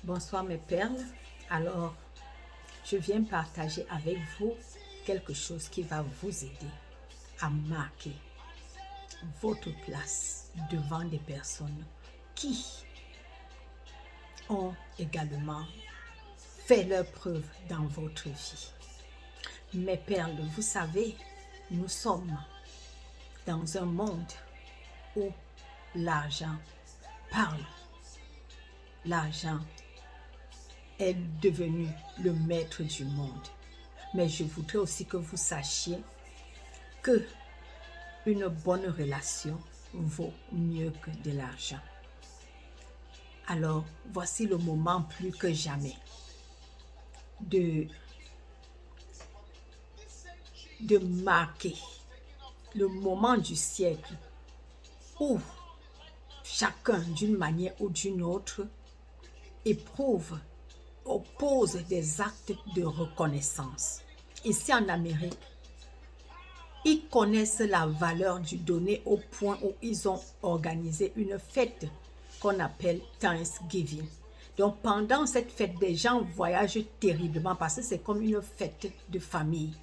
Bonsoir mes perles. Alors, je viens partager avec vous quelque chose qui va vous aider à marquer votre place devant des personnes qui ont également fait leur preuve dans votre vie. Mes perles, vous savez, nous sommes dans un monde où l'argent parle. L'argent est devenu le maître du monde. Mais je voudrais aussi que vous sachiez que une bonne relation vaut mieux que de l'argent. Alors, voici le moment plus que jamais de marquer le moment du siècle où chacun, d'une manière ou d'une autre, oppose des actes de reconnaissance. Ici en Amérique, ils connaissent la valeur du donner au point où ils ont organisé une fête qu'on appelle Thanksgiving. Donc pendant cette fête, des gens voyagent terriblement parce que c'est comme une fête de famille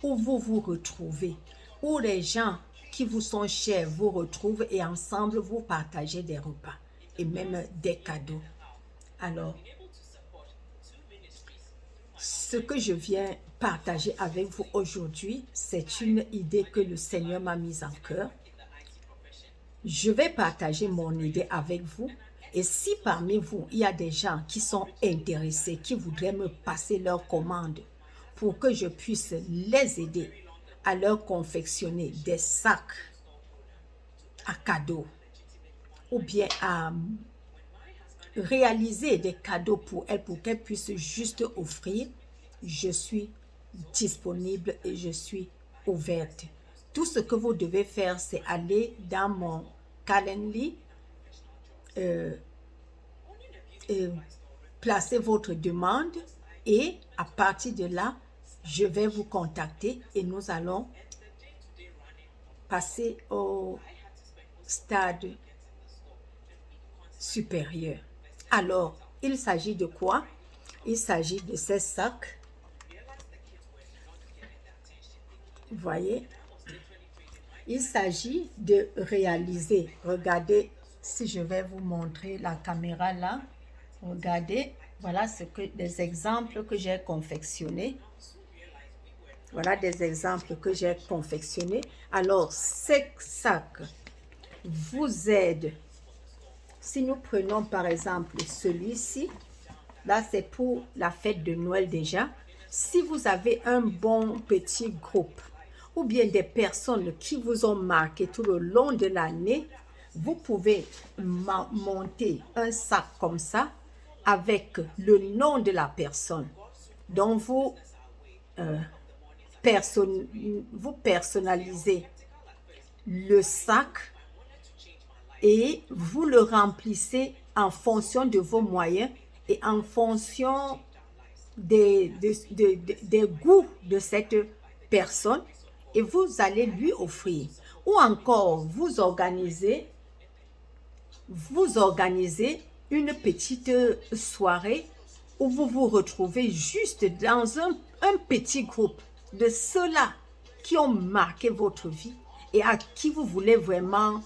où vous vous retrouvez, où les gens qui vous sont chers vous retrouvent et ensemble vous partagez des repas et même des cadeaux. Alors, ce que je viens partager avec vous aujourd'hui, c'est une idée que le Seigneur m'a mise en cœur. Je vais partager mon idée avec vous. Et si parmi vous, il y a des gens qui sont intéressés, qui voudraient me passer leur commande pour que je puisse les aider à leur confectionner des sacs à cadeaux ou bien à réaliser des cadeaux pour elles, pour qu'elles puissent juste offrir, je suis disponible et je suis ouverte. Tout ce que vous devez faire, c'est aller dans mon Calendly, placer votre demande et à partir de là, je vais vous contacter et nous allons passer au stade supérieur. Alors, il s'agit de quoi? Il s'agit de ces sacs. Vous voyez? Il s'agit de réaliser. Regardez, si je vais vous montrer la caméra là. Regardez, voilà des exemples que j'ai confectionnés. Voilà des exemples que j'ai confectionnés. Alors, ces sacs vous aident. Si nous prenons par exemple celui-ci, là c'est pour la fête de Noël déjà. Si vous avez un bon petit groupe ou bien des personnes qui vous ont marqué tout le long de l'année, vous pouvez monter un sac comme ça avec le nom de la personne. Donc vous personnalisez le sac et vous le remplissez en fonction de vos moyens et en fonction des goûts de cette personne et vous allez lui offrir. Ou encore, vous organisez une petite soirée où vous vous retrouvez juste dans un petit groupe de ceux-là qui ont marqué votre vie et à qui vous voulez vraiment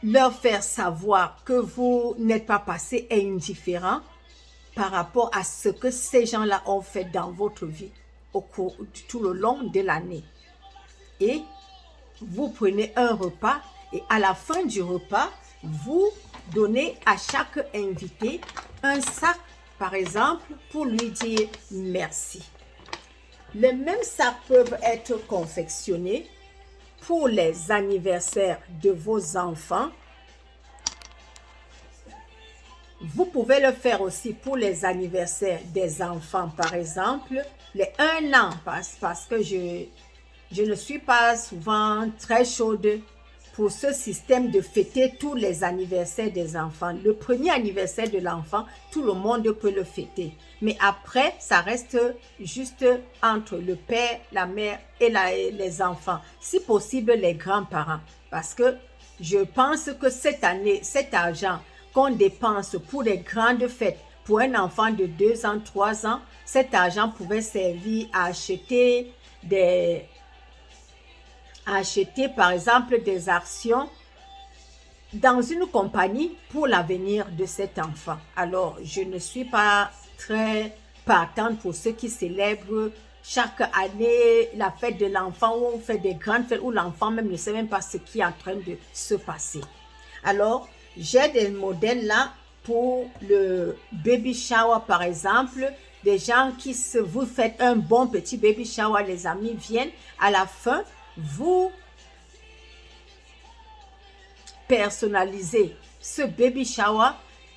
leur faire savoir que vous n'êtes pas passé indifférent par rapport à ce que ces gens-là ont fait dans votre vie tout le long de l'année. Et vous prenez un repas et à la fin du repas, vous donnez à chaque invité un sac, par exemple, pour lui dire merci. Les mêmes sacs peuvent être confectionnés pour les anniversaires de vos enfants. Vous pouvez le faire aussi pour les anniversaires des enfants, par exemple, les 1 an, parce que je ne suis pas souvent très chaude pour ce système de fêter tous les anniversaires des enfants. Le premier anniversaire de l'enfant, tout le monde peut le fêter. Mais après, ça reste juste entre le père, la mère et les enfants. Si possible, les grands-parents. Parce que je pense que cette année, cet argent qu'on dépense pour les grandes fêtes, pour un enfant de 2 ans, 3 ans, cet argent pouvait servir à acheter par exemple des actions dans une compagnie pour l'avenir de cet enfant. Alors, je ne suis pas très partante pour ceux qui célèbrent chaque année la fête de l'enfant, où on fait des grandes fêtes où l'enfant même ne sait même pas ce qui est en train de se passer. Alors, j'ai des modèles là pour le baby shower par exemple, des gens vous faites un bon petit baby shower, les amis viennent, à la fin, vous personnalisez ce baby shower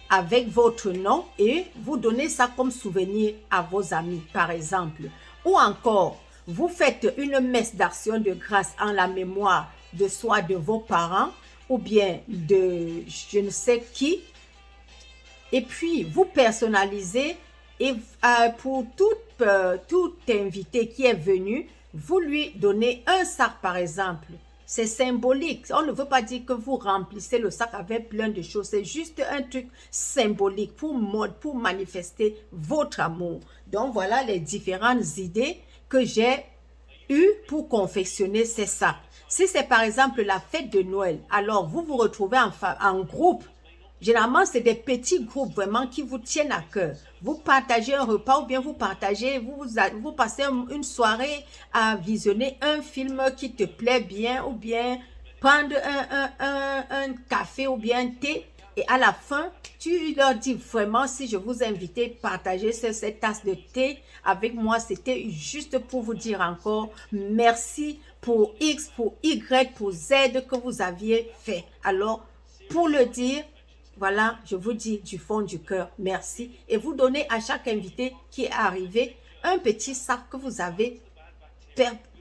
avec votre nom et vous donnez ça comme souvenir à vos amis, par exemple. Ou encore, vous faites une messe d'action de grâce en la mémoire de soit de vos parents ou bien de je ne sais qui. Et puis, vous personnalisez et pour tout invité qui est venu, vous lui donnez un sac, par exemple. C'est symbolique. On ne veut pas dire que vous remplissez le sac avec plein de choses. C'est juste un truc symbolique pour manifester votre amour. Donc, voilà les différentes idées que j'ai eues pour confectionner ces sacs. Si c'est par exemple la fête de Noël, alors vous vous retrouvez en groupe. Généralement, c'est des petits groupes vraiment qui vous tiennent à cœur. Vous partagez un repas ou bien vous passez une soirée à visionner un film qui te plaît bien ou bien prendre un café ou bien un thé. Et à la fin, tu leur dis vraiment, si je vous invitais à partager cette tasse de thé avec moi, c'était juste pour vous dire encore merci pour X, pour Y, pour Z que vous aviez fait. Alors, pour le dire, voilà, je vous dis du fond du cœur, merci. Et vous donnez à chaque invité qui est arrivé un petit sac que vous avez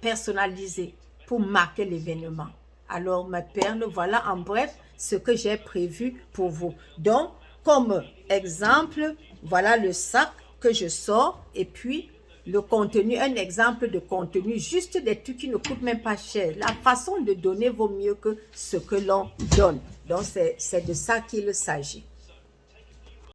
personnalisé pour marquer l'événement. Alors, ma perle, voilà en bref ce que j'ai prévu pour vous. Donc, comme exemple, voilà le sac que je sors et puis le contenu, un exemple de contenu, juste des trucs qui ne coûtent même pas cher. La façon de donner vaut mieux que ce que l'on donne. Donc, c'est de ça qu'il s'agit.